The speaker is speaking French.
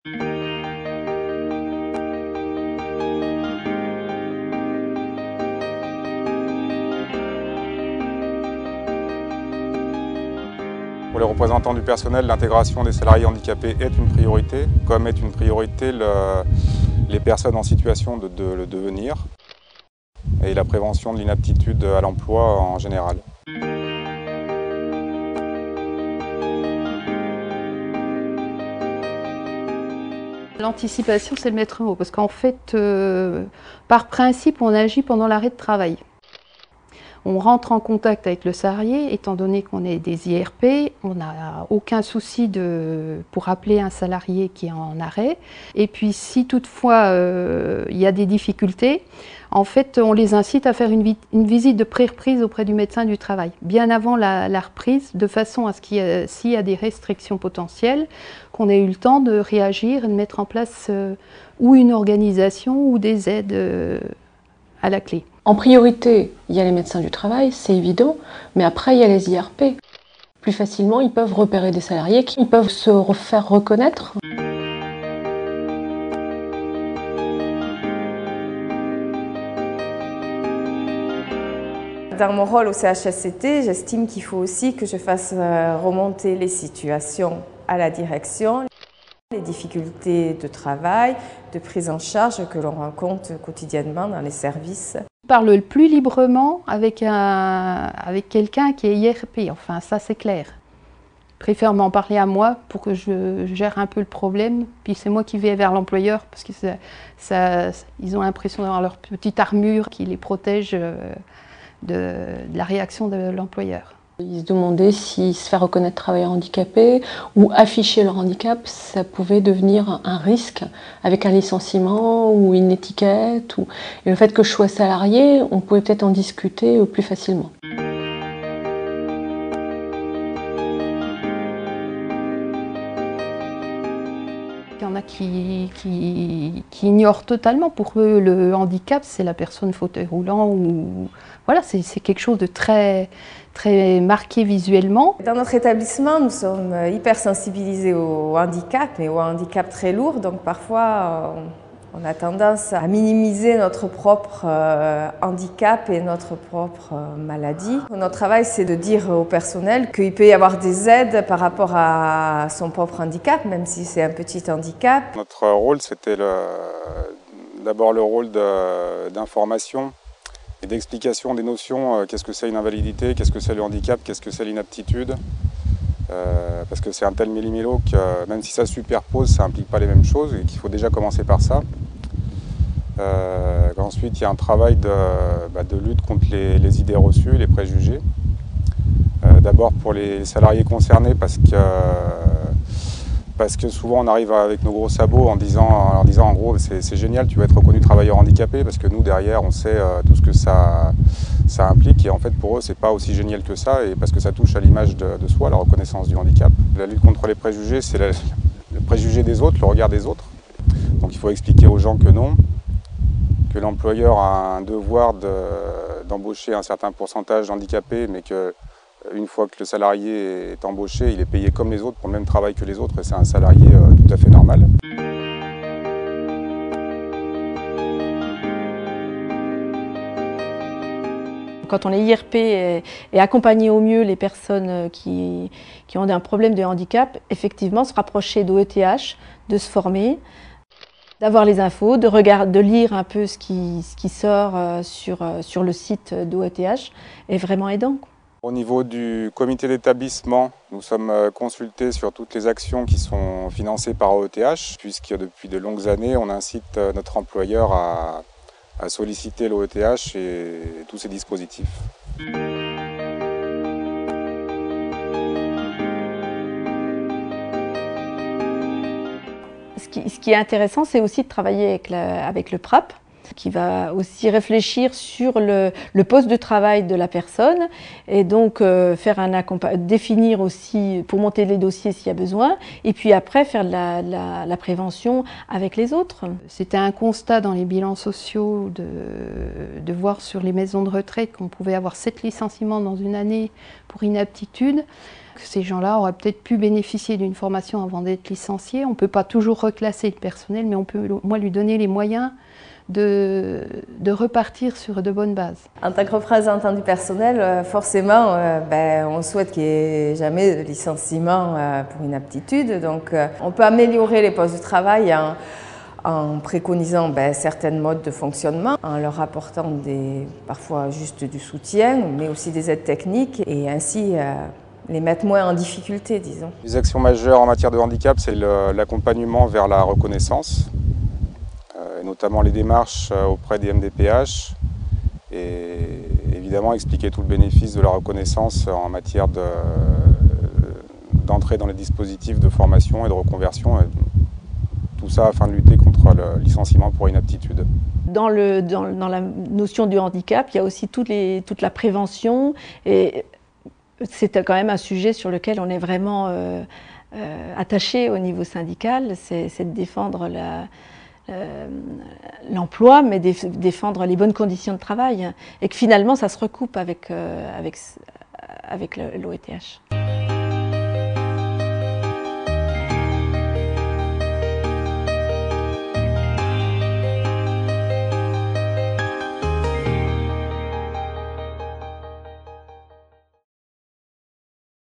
Pour les représentants du personnel, l'intégration des salariés handicapés est une priorité, comme est une priorité les personnes en situation de le devenir et la prévention de l'inaptitude à l'emploi en général. L'anticipation, c'est le maître mot, parce qu'en fait, par principe, on agit pendant l'arrêt de travail. On rentre en contact avec le salarié, étant donné qu'on est des IRP, on n'a aucun souci pour appeler un salarié qui est en arrêt. Et puis si toutefois il y a des difficultés, en fait on les incite à faire une visite de pré-reprise auprès du médecin du travail, bien avant la reprise, de façon à ce qu'il s'il y a des restrictions potentielles, qu'on ait eu le temps de réagir et de mettre en place ou une organisation ou des aides à la clé. En priorité, il y a les médecins du travail, c'est évident, mais après il y a les IRP. Plus facilement, ils peuvent repérer des salariés qui peuvent se faire reconnaître. Dans mon rôle au CHSCT, j'estime qu'il faut aussi que je fasse remonter les situations à la direction. Les difficultés de travail, de prise en charge que l'on rencontre quotidiennement dans les services. Je parle plus librement avec quelqu'un qui est IRP, enfin ça c'est clair. Je préfère m'en parler à moi pour que je gère un peu le problème, puis c'est moi qui vais vers l'employeur parce qu'ils ont l'impression d'avoir leur petite armure qui les protège de la réaction de l'employeur. Ils se demandaient si se faire reconnaître travailleur handicapé ou afficher leur handicap, ça pouvait devenir un risque avec un licenciement ou une étiquette. Et le fait que je sois salarié, on pouvait peut-être en discuter plus facilement. Il y en a qui ignorent totalement. Pour eux, le handicap, c'est la personne fauteuil roulant. Ou voilà, c'est quelque chose de très marqué visuellement. Dans notre établissement, nous sommes hyper sensibilisés au handicap, mais au handicap très lourd. Donc parfois, on a tendance à minimiser notre propre handicap et notre propre maladie. Notre travail, c'est de dire au personnel qu'il peut y avoir des aides par rapport à son propre handicap, même si c'est un petit handicap. Notre rôle, c'était d'abord le rôle d'information et d'explication des notions. Qu'est-ce que c'est une invalidité, qu'est-ce que c'est le handicap, qu'est-ce que c'est l'inaptitude. Parce que c'est un tel millimélo que même si ça superpose, ça n'implique pas les mêmes choses et qu'il faut déjà commencer par ça. Ensuite, il y a un travail de lutte contre les idées reçues, les préjugés. D'abord pour les salariés concernés parce que souvent on arrive avec nos gros sabots en leur disant en gros c'est génial, tu vas être reconnu travailleur handicapé parce que nous derrière on sait tout ce que ça implique et en fait pour eux c'est pas aussi génial que ça et parce que ça touche à l'image de soi, la reconnaissance du handicap. La lutte contre les préjugés, c'est le préjugé des autres, le regard des autres. Donc il faut expliquer aux gens que non, que l'employeur a un devoir d'embaucher un certain pourcentage d'handicapés mais que une fois que le salarié est embauché, il est payé comme les autres pour le même travail que les autres et c'est un salarié tout à fait normal. Quand on est IRP et accompagner au mieux les personnes qui ont un problème de handicap, effectivement se rapprocher d'OETH, de se former, d'avoir les infos, de lire un peu ce qui sort sur le site d'OETH est vraiment aidant. Au niveau du comité d'établissement, nous sommes consultés sur toutes les actions qui sont financées par OETH, puisque depuis de longues années, on incite notre employeur à solliciter l'OETH et tous ses dispositifs. Ce qui est intéressant, c'est aussi de travailler avec le PRAP, qui va aussi réfléchir sur le poste de travail de la personne et donc définir aussi pour monter les dossiers s'il y a besoin et puis après faire de la prévention avec les autres. C'était un constat dans les bilans sociaux de voir sur les maisons de retraite qu'on pouvait avoir 7 licenciements dans une année pour inaptitude. Ces gens-là auraient peut-être pu bénéficier d'une formation avant d'être licenciés. On ne peut pas toujours reclasser le personnel, mais on peut au moins lui donner les moyens de repartir sur de bonnes bases. En tant que représentant du personnel, forcément, on souhaite qu'il n'y ait jamais de licenciement pour inaptitude. Donc, on peut améliorer les postes de travail en préconisant certains modes de fonctionnement, en leur apportant parfois juste du soutien, mais aussi des aides techniques, et ainsi les mettre moins en difficulté, disons. Les actions majeures en matière de handicap, c'est l'accompagnement vers la reconnaissance, notamment les démarches auprès des MDPH, et évidemment expliquer tout le bénéfice de la reconnaissance en matière d'entrée dans les dispositifs de formation et de reconversion. Tout ça afin de lutter contre le licenciement pour inaptitude. Dans la notion du handicap, il y a aussi toute la prévention, et c'est quand même un sujet sur lequel on est vraiment attaché au niveau syndical, c'est de défendre l'emploi, mais défendre les bonnes conditions de travail, et que finalement ça se recoupe avec l'OETH.